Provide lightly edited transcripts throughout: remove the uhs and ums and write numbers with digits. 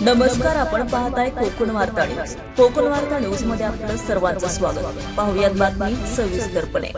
नमस्कार, आपण पाहताय कोकण वार्ता न्यूज. कोकण वार्ता न्यूज मध्ये आपलं सर्वांचं स्वागत. पाहुयात बातमी सविस्तरपणे.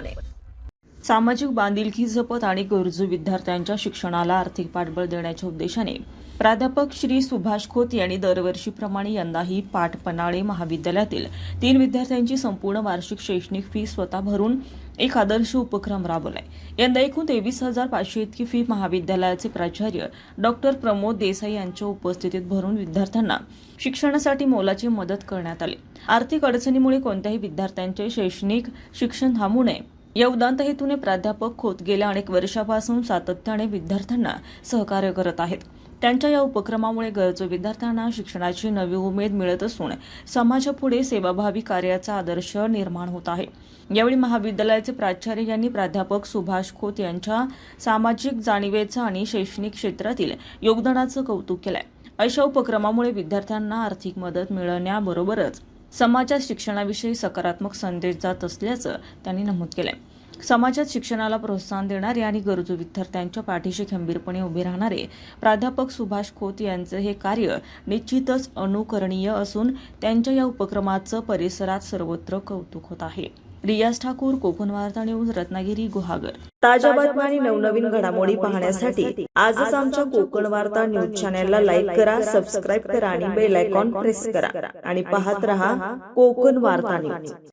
सामाजिक बांधिलकी जपत आणि गरजू विद्यार्थ्यांच्या शिक्षणाला आर्थिक पाठबळ देण्याच्या उद्देशाने प्राध्यापक श्री सुभाष खोत यांनी दरवर्षीप्रमाणे यंदाही पाटपनाळे महाविद्यालयातील 3 विद्यार्थ्यांची संपूर्ण वार्षिक शैक्षणिक फी स्वतः भरून एक आदर्श उपक्रम राबवलाय. यंदा एकूण 23,500 इतकी फी महाविद्यालयाचे प्राचार्य डॉक्टर प्रमोद देसाई यांच्या उपस्थितीत भरून विद्यार्थ्यांना शिक्षणासाठी मोलाची मदत करण्यात आली. आर्थिक अडचणीमुळे कोणत्याही विद्यार्थ्यांचे शैक्षणिक शिक्षण थांबू नये या उदात्त हेतूने प्राध्यापक खोत गेल्या अनेक वर्षापासून सातत्याने विद्यार्थ्यांना सहकार्य करत आहेत. त्यांच्या या उपक्रमामुळे गरजू विद्यार्थ्यांना शिक्षणाची नवी उमेद मिळत असून समाजापुढे सेवाभावी कार्याचा आदर्श निर्माण होत आहे. यावेळी महाविद्यालयाचे प्राचार्य यांनी प्राध्यापक सुभाष खोत यांच्या सामाजिक जाणीवेचं आणि शैक्षणिक क्षेत्रातील योगदानाचं कौतुक केलंय. अशा उपक्रमामुळे विद्यार्थ्यांना आर्थिक मदत मिळण्याबरोबरच समाजात शिक्षणाविषयी सकारात्मक संदेश जात असल्याचं त्यांनी नमूद केलंय. समाजात शिक्षणाला प्रोत्साहन देणारे आणि गरजू विद्यार्थ्यांच्या पाठीशी खंबीरपणे उभे राहणारे प्राध्यापक सुभाष खोत यांचे हे कार्य निश्चितच अनुकरणीय असून त्यांच्या या उपक्रमाचं परिसरात सर्वत्र कौतुक होत आहे. रियाज ठाकूर, कोकण वार्ता न्यूज, रत्नागिरी, गुहागर. ताज्या बातम्या आणि नवनवीन घडामोडी पाहण्यासाठी आजच आमच्या कोकण वार्ता न्यूज चॅनलला लाईक करा, सबस्क्राईब करा आणि बेल आयकॉन प्रेस करा आणि पाहत रहा कोकण वार्ता न्यूज.